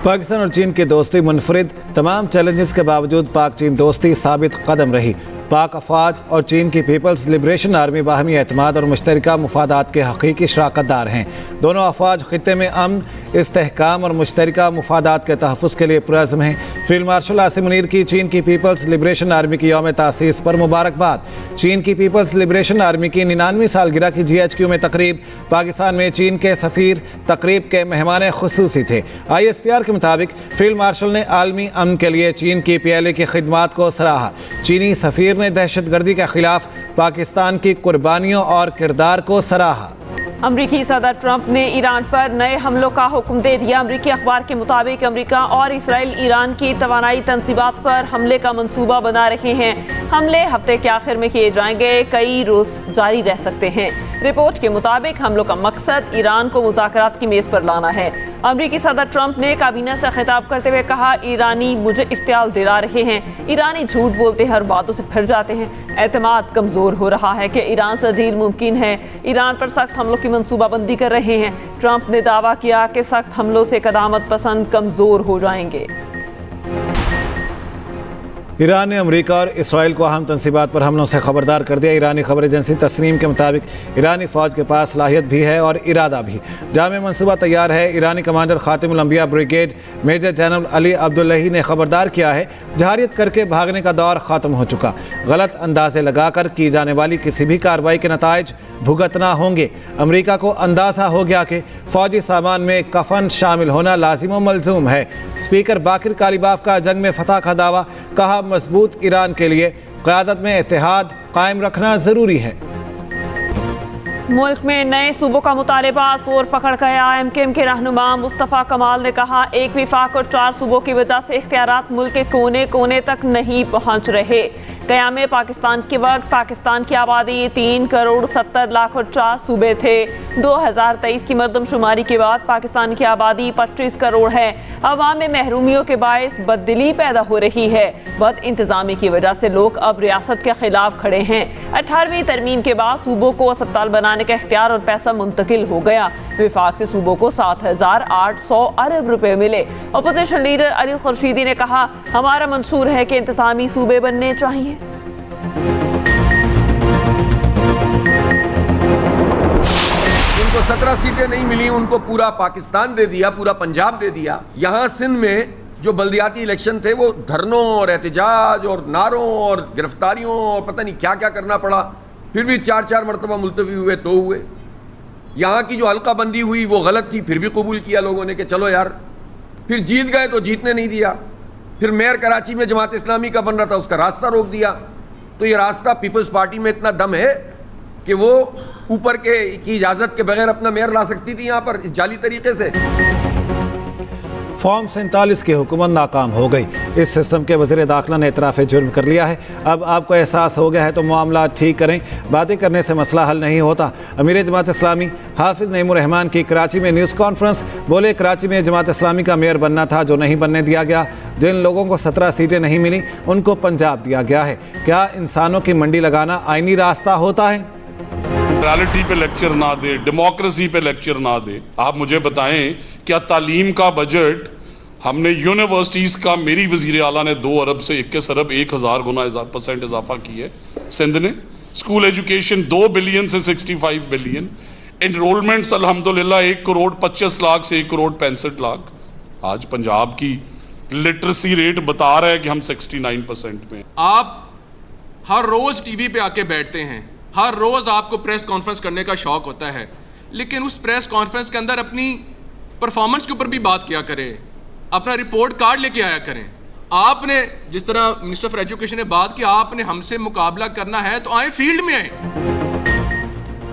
पाकिस्तान और चीन की दोस्ती मुनफरिद, तमाम चैलेंजेस के बावजूद पाक चीन दोस्ती साबित कदम रही। पाक अफवाज और चीन की पीपल्स लिबरेशन आर्मी बाहमी एतमाद और मुश्तरका मुफादात के हकीकी शराकतदार हैं। दोनों अफवाज खित्ते में अमन, इस्तेहकाम और मुश्तरका मुफादात के तहफ़्फ़ुज़ के लिए पुरअज़्म हैं। फील्ड मार्शल आसिम मुनीर की चीन की पीपल्स लिबरेशन आर्मी की यौम तासीस पर मुबारकबाद। चीन की पीपल्स लिबरेशन आर्मी की 99वीं सालगिरह की GHQ में तकरीब। पाकिस्तान में चीन के सफ़ीर तकरीब के मेहमान खुसूसी थे। ISPR के मुताबिक फील्ड मार्शल ने आलमी अमन के लिए चीन की PLA की खिदमात को सराहा। चीनी सफ़ीर ने दहशतगर्दी के खिलाफ पाकिस्तान की कुर्बानियों और किरदार को सराहा। अमरीकी सदर ट्रंप ने ईरान पर नए हमलों का हुक्म दे दिया। अमरीकी अखबार के मुताबिक अमरीका और इसराइल ईरान की तवानाई तंसीबात पर हमले का मंसूबा बना रहे हैं। हमले हफ्ते के आखिर में किए जाएंगे, कई रोज जारी रह सकते हैं। रिपोर्ट के मुताबिक हमलों का मकसद ईरान को मुज़ाकरात की मेज़ पर लाना है। अमरीकी सदर ट्रंप ने काबीना से खिताब करते हुए कहा, ईरानी मुझे इश्तियाल दिला रहे हैं। ईरानी झूठ बोलते हर बातों से फिर जाते हैं। एतमाद कमज़ोर हो रहा है कि ईरान से डील मुमकिन है। ईरान पर सख्त हमलों की मंसूबाबंदी कर रहे हैं। ट्रंप ने दावा किया कि सख्त हमलों से क़दामत पसंद कमज़ोर हो जाएंगे। ईरान ने अमेरिका और इसराइल को अहम तंसीबात पर हमलों से खबरदार कर दिया। ईरानी खबर एजेंसी तस्नीम के मुताबिक ईरानी फ़ौज के पास सलाहियत भी है और इरादा भी। जामे मनसूबा तैयार है। ईरानी commander Khatam al Anbiya brigade major general Ali Abdollahi ने खबरदार किया है, जहारियत करके भागने का दौर ख़त्म हो चुका। गलत अंदाजे लगाकर की जाने वाली किसी भी कार्रवाई के नताइज भुगतना होंगे। अमेरिका को अंदाज़ा हो गया कि फ़ौजी सामान में कफन शामिल होना लाजिम व मलजूम है। स्पीकर बाकिर कालीबाफ का जंग में फतह का दावा, कहा मजबूत ईरान के लिए क़यादत में इत्तेहाद कायम रखना ज़रूरी है। मुल्क में नए सूबों का मुतालबा जोर पकड़ गया। MKM के रहनुमा मुस्तफ़ा कमाल ने कहा, एक विफाक और 4 सूबों की वजह से इख्तियारात मुल्क के कोने कोने तक नहीं पहुँच रहे। क़याम पाकिस्तान के वक्त पाकिस्तान की आबादी 3 करोड़ 70 लाख और 4 सूबे थे। 2023 की मरदमशुमारी के बाद पाकिस्तान की आबादी 25 करोड़ है। अवाम में महरूमियों के बायस बददिली पैदा हो रही है। बद इंतज़ामी की वजह से लोग अब रियासत के खिलाफ खड़े हैं। 18वीं तरमीम के बाद सूबों को अस्पताल बनाने का इख्तियार और पैसा मुंतकिल हो गया। विफाक से सूबों को 7,800 अरब रुपए मिले। अपोजिशन लीडर अली खुर्शीदी ने कहा, हमारा मंशूर है कि इंतज़ामी सूबे बनने चाहिए। उनको 17 सीटें नहीं मिली, उनको पूरा पाकिस्तान दे दिया, पूरा पंजाब दे दिया। यहाँ सिंध में जो बल्दियाती इलेक्शन थे वो धरनों और एहतजाज और नारों और गिरफ्तारियों और पता नहीं क्या क्या करना पड़ा। फिर भी 4 मरतबा मुलतवी हुए तो हुए। यहाँ की जो हल्का बंदी हुई वो गलत थी, फिर भी कबूल किया लोगों ने कि चलो यार। फिर जीत गए तो जीतने नहीं दिया। फिर मेयर कराची में जमात इस्लामी का बन रहा था, उसका रास्ता रोक दिया। तो ये रास्ता पीपल्स पार्टी में इतना दम है कि वो ऊपर के की इजाज़त के बगैर अपना मेयर ला सकती थी यहाँ पर इस जाली तरीके से। फॉर्म 47 की हुकूमत नाकाम हो गई। इस सिस्टम के वज़ीर दाखिला ने इतराफ़ जुर्म कर लिया है। अब आपको एहसास हो गया है तो मामला ठीक करें। बातें करने से मसला हल नहीं होता। अमीर जमात इस्लामी हाफिज़ नईमुर रहमान की कराची में न्यूज़ कॉन्फ्रेंस। बोले, कराची में जमात इस्लामी का मेयर बनना था जो नहीं बनने दिया गया। जिन लोगों को 17 सीटें नहीं मिली उनको पंजाब दिया गया है। क्या इंसानों की मंडी लगाना आईनी रास्ता होता है? रियलिटी पे लेक्चर ना दे, डेमोक्रेसी पे लेक्चर ना दे। आप मुझे बताएं, क्या तालीम का बजट हमने यूनिवर्सिटीज़ का, मेरी वज़ीर आला ने 2 अरब से 21 अरब 1000 गुना % इजाफा की है। सिंध ने स्कूल एजुकेशन 2 बिलियन से 65 बिलियन। एनरोलमेंट्स अल्हम्दुलिल्लाह 1 करोड़ 25 लाख से 1 करोड़ 65 लाख। आज पंजाब की लिटरेसी रेट बता रहा है कि हम 69% में। आप हर रोज़ टीवी पे आके बैठते हैं, हर रोज़ आपको प्रेस कॉन्फ्रेंस करने का शौक़ होता है, लेकिन उस प्रेस कॉन्फ्रेंस के अंदर अपनी परफॉर्मेंस के ऊपर भी बात किया करें, अपना रिपोर्ट कार्ड लेके आया करें। आपने जिस तरह मिनिस्टर फॉर एजुकेशन ने बात की, आपने हमसे मुकाबला करना है तो आए, फील्ड में आए।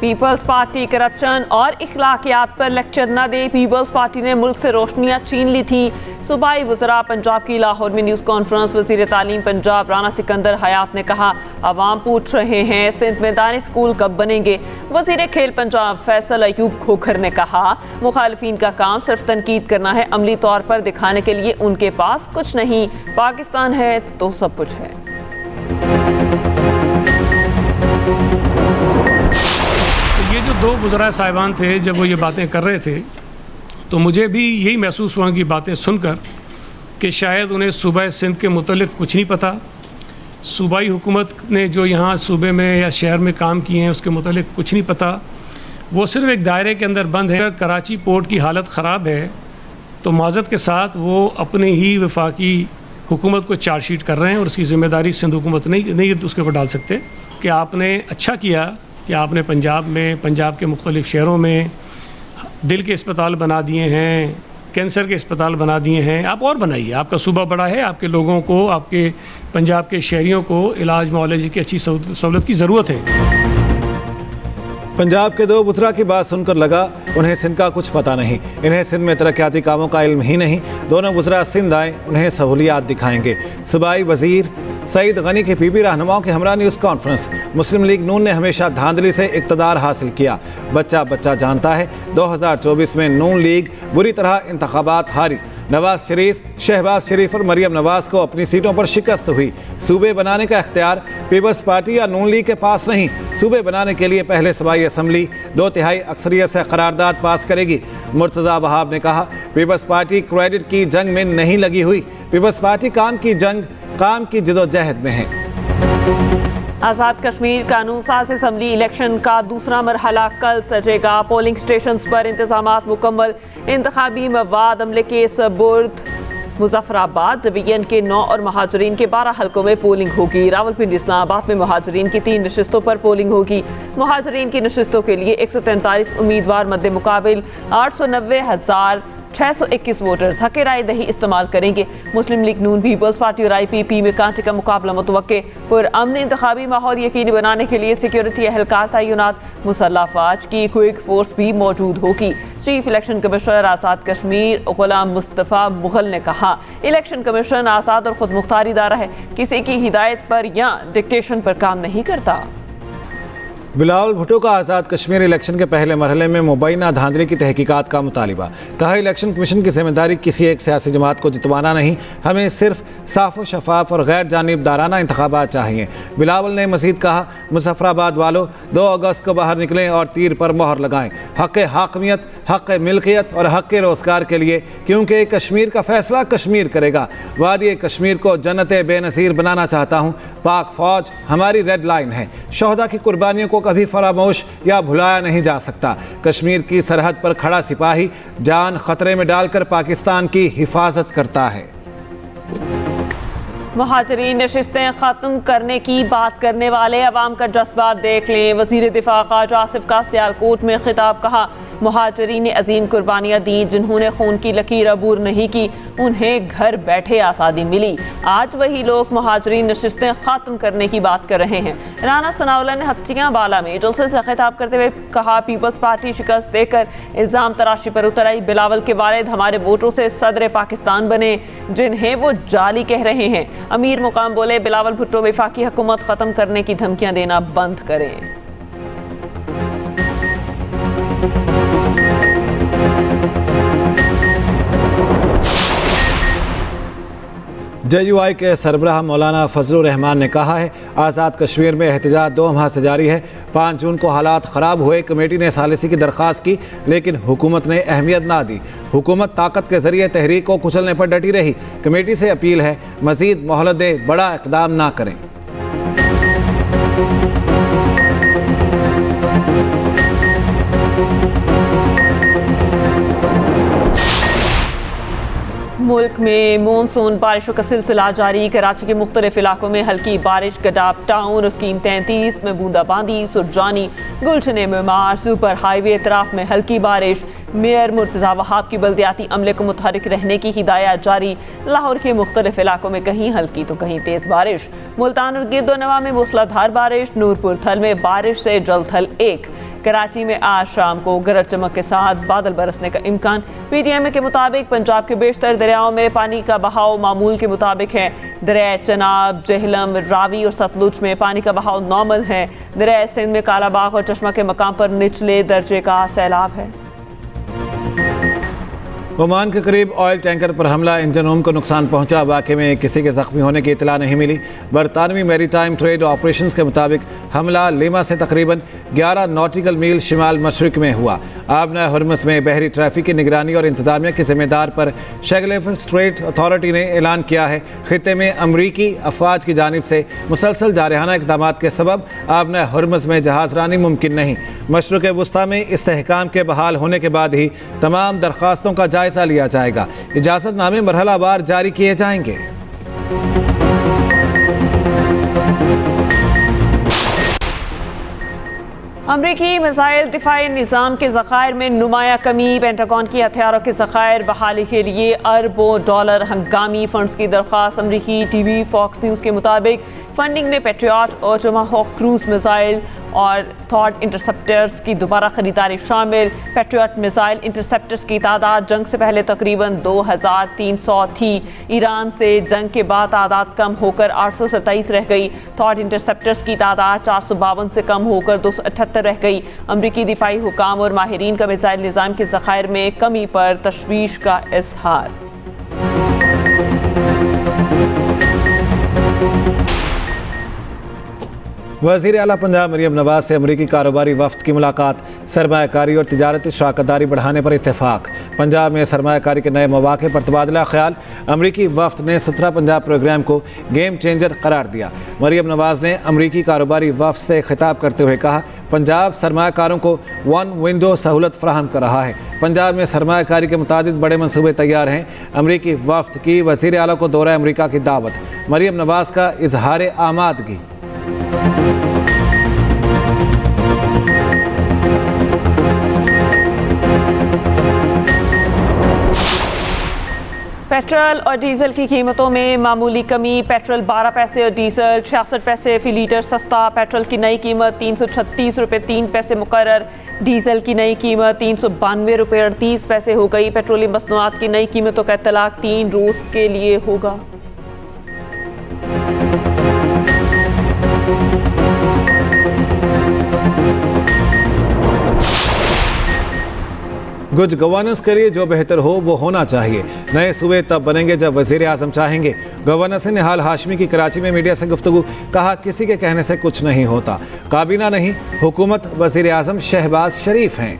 पीपल्स पार्टी करप्शन और इखलाकियात पर लेक्चर न दे। पीपल्स पार्टी ने मुल्क से रोशनियां छीन ली थी। सूबाई वज़रा पंजाब की लाहौर में न्यूज़ कॉन्फ्रेंस। वज़ीर तालीम पंजाब राना सिकंदर हयात ने कहा, अवाम पूछ रहे हैं सिंध में दानी स्कूल कब बनेंगे। वज़ीर खेल पंजाब फैसल अयूब खोखर ने कहा, मुखालिफिन का काम सिर्फ तनकीद करना है, अमली तौर पर दिखाने के लिए उनके पास कुछ नहीं। पाकिस्तान है तो सब कुछ है। ये जो 2 वज़रा साहिबान थे, जब वो ये बातें कर रहे थे तो मुझे भी यही महसूस हुआ कि बातें सुनकर कि शायद उन्हें सूबा सिंध के मुतल्लिक़ कुछ नहीं पता, सूबाई हुकूमत ने जो यहाँ सूबे में या शहर में काम किए हैं उसके मुतल्लिक़ कुछ नहीं पता। वो सिर्फ एक दायरे के अंदर बंद है। कराची पोर्ट की हालत ख़राब है तो माज़रत के साथ वो अपने ही वफाकी हुकूमत को चार्जशीट कर रहे हैं और उसकी ज़िम्मेदारी सिंध हुकूमत नहीं उसके ऊपर डाल सकते कि आपने अच्छा किया कि आपने पंजाब के मुख्तलिफ़ शहरों में दिल के अस्पताल बना दिए हैं, कैंसर के अस्पताल बना दिए हैं। आप और बनाइए, आपका सूबा बड़ा है, आपके लोगों को, आपके पंजाब के शहरियों को इलाज मुआलजे की अच्छी सहूलत की ज़रूरत है। पंजाब के दो बुतरा की बात सुनकर लगा उन्हें सिंध का कुछ पता नहीं, इन्हें सिंध में तरक्याती कामों का इल्म ही नहीं। दोनों बुतरा सिंध आए, उन्हें सहूलियात दिखाएंगे। सूबाई वज़ीर सईद गनी की पीपी रहनुमाओं की हमरा न्यूज़ कॉन्फ्रेंस। मुस्लिम लीग नून ने हमेशा धांधली से इक़्तिदार हासिल किया, बच्चा जानता है। 2024 में नून लीग बुरी तरह इंतखाबात हारी। नवाज शरीफ, शहबाज शरीफ और मरियम नवाज को अपनी सीटों पर शिकस्त हुई। सूबे बनाने का इख्तियार पीपल्स पार्टी या नून लीग के पास नहीं। सूबे बनाने के लिए पहले सूबाई असम्बली 2/3 अक्सरियत से करारदाद पास करेगी। मुर्तज़ा वहाब ने कहा, पीपल्स पार्टी क्रेडिट की जंग में नहीं लगी हुई, पीपल्स पार्टी काम की जिदोजहद में है। आज़ाद कश्मीर कानून साज असम्बली इलेक्शन का दूसरा मरहला कल सजेगा। पोलिंग स्टेशन पर इंतजामात मुकम्मल। इंतखाबी मवाद अमले के सबुर्द। मुजफ्फराबाद डिवीजन के 9 और महाजरीन के 12 हलकों में पोलिंग होगी। रावलपिंडी इस्लामाबाद में महाजरीन की 3 नशिस्तों पर पोलिंग होगी। महाजरीन की नशिस्तों के लिए 143 उम्मीदवार मद्दे मुकाबिल 890,621 वोटर्स हक़ राय दही इस्तेमाल करेंगे। मुस्लिम लीग नून, पीपल्स पार्टी और IPP में कांटे का मुकाबला मुतवक्के। पुरअमन इंतखाबी माहौल यकीनी बनाने के लिए सिक्योरिटी एहलकार तैनात। मुसल्लह अफवाज की क्विक फोर्स भी मौजूद होगी। Chief election commissioner Azad Kashmir गुलाम मुस्तफ़ा मुगल ने कहा, इलेक्शन कमीशन आज़ाद और खुद मुख्तार इदारा है, किसी की हिदायत पर या डिक्टेशन पर काम नहीं करता। बिलावल भुट्टो का आज़ाद कश्मीर इलेक्शन के पहले मरहले में मुबैना धांधली की तहकीकात का मुतालिबा। कहा, इलेक्शन कमीशन की जिम्मेदारी किसी एक सियासी जमात को जितवाना नहीं, हमें सिर्फ साफ व शफाफ और गैर जानिबदाराना इंतखाबात चाहिए। बिलावल ने मज़ीद कहा, मुजफ्फराबाद वालों 2 अगस्त को बाहर निकलें और तीर पर मोहर लगाएं, हक़ हाकमियत, हक़ मिल्कियत और हक़ रोज़गार के लिए, क्योंकि कश्मीर का फ़ैसला कश्मीर करेगा। वादी कश्मीर को जन्नत बेनज़ीर बनाना चाहता हूँ। पाक फ़ौज हमारी रेड लाइन है, शहदा की कुर्बानियों को कभी फरामोश या भुलाया नहीं जा सकता। कश्मीर की सरहद पर खड़ा सिपाही जान खतरे में डालकर पाकिस्तान की हिफाजत करता है। महाजरीन नशिस्तें ख़त्म करने की बात करने वाले अवाम का जज्बा देख लें। वज़ीर दिफा ख़ाजा आसिफ का सियालकोट में खिताब। कहा, महाजरीन ने अजीम कुर्बानियाँ दी, जिन्होंने खून की लकीर अबूर नहीं की, उन्हें घर बैठे आज़ादी मिली। आज वही लोग महाजरीन नशिस्तें ख़त्म करने की बात कर रहे हैं। राना सनाउल्लाह ने हत्तियाँ बाला में जलसे से खिताब करते हुए कहा, पीपल्स पार्टी शिकस्त देकर इल्ज़ाम तराशी पर उतर आई। बिलावल के वालिद हमारे वोटों से सदर पाकिस्तान बने, जिन्हें वो जाली कह रहे हैं। अमीर मुकाम बोले, बिलावल भुट्टो वफाकी हुकूमत ख़त्म करने की धमकियाँ देना बंद करें। JUI के सरबराह मौलाना फजलुर रहमान ने कहा है, आज़ाद कश्मीर में एहतजाज 2 माह से जारी है। 5 जून को हालात ख़राब हुए, कमेटी ने सालिसी की दरख्वास्त की, लेकिन हुकूमत ने अहमियत ना दी। हुकूमत ताकत के ज़रिए तहरीक को कुचलने पर डटी रही। कमेटी से अपील है, मज़ीद मोहलत दे, बड़ा इक़दाम ना करें। मुल्क में मानसून बारिशों का सिलसिला जारी। कराची के मुख्तलिफ इलाकों में हल्की बारिश। गडाब टाउन और स्कीम 33 में बूंदाबांदी। सुरजानी, गुलशन मेमार, सुपर हाईवे एतराफ में हल्की बारिश। मेयर मुर्तज़ा वहाब की बल्दियाती अमले को मुतहरिक रहने की हिदायत जारी। लाहौर के मुख्तलिफ इलाकों में कहीं हल्की तो कहीं तेज़ बारिश। मुल्तान और गिरदोनवा में मूसलाधार बारिश। नूरपुर थल में बारिश से जलथल 1। कराची में आज शाम को गरज चमक के साथ बादल बरसने का इम्कान। PTM के मुताबिक पंजाब के बेशतर दरियाओं में पानी का बहाव मामूल के मुताबिक है। दरिया चनाब, जेहलम, रावी और सतलुज में पानी का बहाव नॉर्मल है। दरिया सिंध में कालाबाग और चश्मा के मकाम पर निचले दर्जे का सैलाब है। ओमान के करीब ऑयल टैंकर पर हमला, इंजन रूम को नुकसान पहुंचा। वाक़े में किसी के ज़ख्मी होने की इतला नहीं मिली। बरतानवी मैरीटाइम ट्रेड ऑपरेशंस के मुताबिक हमला लीमा से तकरीबन 11 नॉटिकल मील शिमाल मशरिक में हुआ। आबना हुर्मुज़ में बहरी ट्रैफिक की निगरानी और इंतजामिया की जिम्मेदार पर शेगलेफ स्ट्रेट अथॉरिटी ने ऐलान किया है। खित्ते में अमरीकी अफवाज की जानिब से मुसलसल जारहाना इक़दाम के सबब आबना हुर्मुज़ में जहाज़रानी मुमकिन नहीं। मशरिक़ वुस्ता में इस्तेहकाम के बहाल होने के बाद ही तमाम दरख्वास्तों का जायज़ा लिया जाएगा। इजाज़तनामे मरहलावार जारी किए जाएंगे। अमरीकी मिसाइल दिफाई निज़ाम के ज़खायर में नुमाया कमी। पेंटागन की हथियारों के ज़खायर बहाली के लिए अरबों डॉलर हंगामी फंड्स की दरख्वास्त। अमरीकी टीवी फॉक्स न्यूज़ के मुताबिक फंडिंग में पेट्रियट और टमाहोक क्रूज मिसाइल और थॉट इंटरसेप्टर्स की दोबारा खरीदारी शामिल। पेट्रियट मिसाइल इंटरसेप्टर्स की तादाद जंग से पहले तकरीबन 2300 थी। ईरान से जंग के बाद तादाद कम होकर 827 रह गई। थॉट इंटरसेप्टर्स की तादाद 452 से कम होकर 278 रह गई। अमरीकी दिफाई हुकाम और माहिरीन का मिसाइल निज़ाम के ज़खायर में कमी पर तशवीश का इजहार। वज़ीर आला पंजाब मरियम नवाज से अमरीकी कारोबारी वफ्द की मुलाकात। सरमायाकारी और तिजारती शराकतदारी बढ़ाने पर इत्तेफाक। पंजाब में सरमायाकारी के नए मौक़े पर तबादला ख्याल। अमरीकी वफ्द ने 17 पंजाब प्रोग्राम को गेम चेंजर करार दिया। मरियम नवाज ने अमरीकी कारोबारी वफ्द से खिताब करते हुए कहा, पंजाब सरमायाकारों को वन विंडो सहूलत फराहम कर रहा है। पंजाब में सरमायाकारी के मुताबिक बड़े मनसूबे तैयार हैं। अमरीकी वफ्द की वज़ीर आला को दौरा अमरीका की दावत। मरियम नवाज का इजहार आमादगी। पेट्रोल और डीजल की कीमतों में मामूली कमी। पेट्रोल 12 पैसे और डीजल 66 पैसे फी लीटर सस्ता। पेट्रोल की नई कीमत 336 रुपये 3 पैसे मुकर्रर। डीजल की नई कीमत 392 रुपये 38 पैसे हो गई। पेट्रोलियम मसनूआत की नई कीमतों का इत्तलाक 3 रोज़ के लिए होगा। गुड गवर्नेंस के लिए जो बेहतर हो वो होना चाहिए। नए सूबे तब बनेंगे जब वज़ीर आज़म चाहेंगे। गवर्नर से निहाल हाशमी की कराची में मीडिया से गुफ्तगू। कहा, किसी के कहने से कुछ नहीं होता। काबीना नहीं, हुकूमत वज़ीर आज़म शहबाज शरीफ हैं।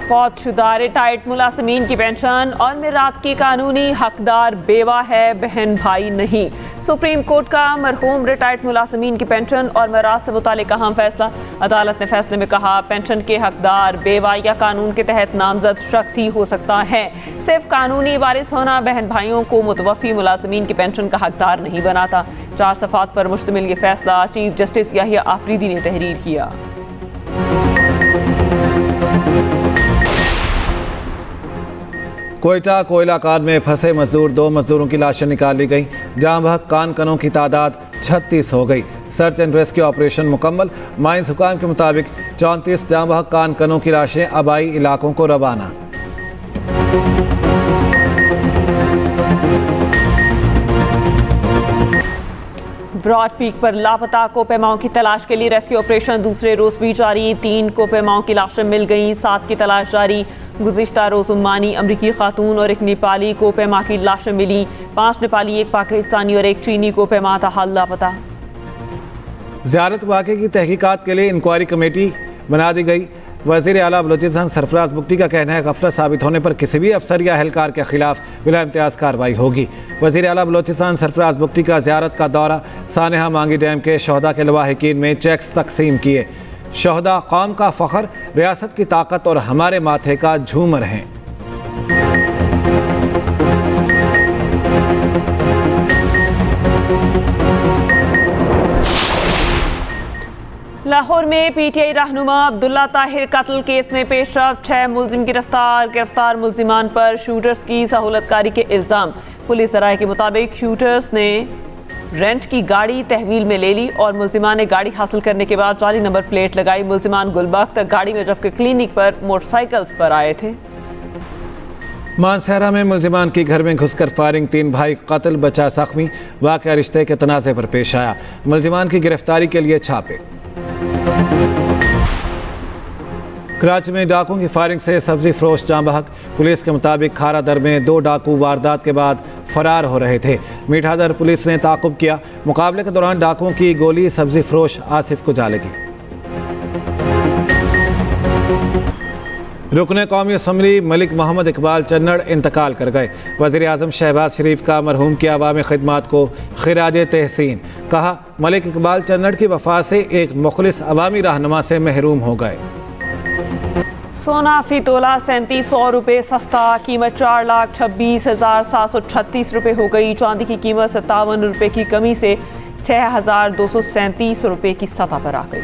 फौतशुदा रिटायर्ड मुलाजमीन की पेंशन और मिरात की कानूनी हकदार बेवा है, बहन भाई नहीं। सुप्रीम कोर्ट का मरहूम रिटायर्ड मुलाजमीन की पेंशन और मिरात से मुतालिक अहम फैसला। अदालत ने फैसले में कहा, पेंशन के हकदार बेवा या कानून के तहत नामजद शख्स ही हो सकता है। सिर्फ कानूनी वारिस होना बहन भाइयों को मुतवफ़ी मुलाजमीन की पेंशन का हकदार नहीं बनाता। 4 सफ़ात पर मुश्तमिल ये फैसला चीफ जस्टिस याहिया आफरीदी ने तहरीर किया। कोयटा कोयला कान में फंसे मजदूर 2 मजदूरों की लाशें निकाल ली गई। जाँ बहक कान कनों की तादाद 36 हो गई। सर्च एंड रेस्क्यू ऑपरेशन मुकम्मल। माइंस हुकाम के मुताबिक 34 जाँ बहक कान कनों की लाशें आबाई इलाकों को रवाना। ब्रॉड पीक पर लापता कोपेमाओं की तलाश के लिए रेस्क्यू ऑपरेशन दूसरे रोज भी जारी। 3 कोपेमाओं की लाशें मिल गईं, 7 की तलाश जारी। गुज़िश्ता रोज़ उम्मानी अमरीकी खातून और एक नेपाली कोपेमा की लाशें मिली। 5 नेपाली, 1 पाकिस्तानी और 1 चीनी कोपेमा ताहाल लापता। ज़ियारत वाक़े की तहकीकात के लिए इंक्वायरी कमेटी बना दी गई। वज़ीर आला बलोचिस्तान सरफराज बुगटी का कहना है, गफलत साबित होने पर किसी भी अफसर या एहलकार के खिलाफ बिला इम्तियाज़ कार्रवाई होगी। वज़ीर आला बलोचिस्तान सरफराज बुगटी का ज़ियारत का दौरा। सानेहा मांगी डैम के शहदा के लवाहिकीन में चेक्स तकसीम किए। शहदा कौम का फ़ख्र, रियासत की ताकत और हमारे माथे का झूमर हैं। लाहौर में पीटीआई रहनुमा अब्दुल्ला ताहिर कत्ल केस में पेशरफ। 6 मुलजिम गिरफ्तार मुलजिमान पर शूटर्स की सहूलतकारी के इल्ज़ाम। पुलिस ज़राए के मुताबिक शूटर्स ने रेंट की गाड़ी तहवील में ले ली और मुलजिमान ने गाड़ी हासिल करने के बाद जाली नंबर प्लेट लगाई। मुलजिमान गुलबर्ग तक गाड़ी में जबकि क्लिनिक पर मोटरसाइकिल्स पर आए थे। मानसहरा में मुलजिमान की घर में घुसकर फायरिंग, 3 भाई कत्ल, बचा जख्मी। वाक़या रिश्ते के तनाज़े पर पेश आया। मुलजिमान की गिरफ्तारी के लिए छापे। कराची में डाकुओं की फायरिंग से सब्जी फरोश जाँ बहक। पुलिस के मुताबिक खारा दर में 2 डाकू वारदात के बाद फरार हो रहे थे। मीठा दर पुलिस ने ताक़ुब किया। मुकाबले के दौरान डाकुओं की गोली सब्जी फरोश आसिफ को जा लगी। रुकने कौमी असम्बली मलिक मोहम्मद इकबाल चन्नड़ इंतकाल कर गए। वज़ीर आज़म शहबाज शरीफ का मरहूम की अवामी खिदमात को खिराज तहसीन। कहा, मलिक इकबाल चन्नड़ की वफ़ात से एक मुखलिस अवामी रहनुमा से महरूम हो गए। सोना फी तोला 3700 रुपये सस्ता, कीमत 4,26,736 रुपये हो गई। चांदी की कीमत 57 रुपये की कमी से 6,237 रुपये की सतह पर आ गई।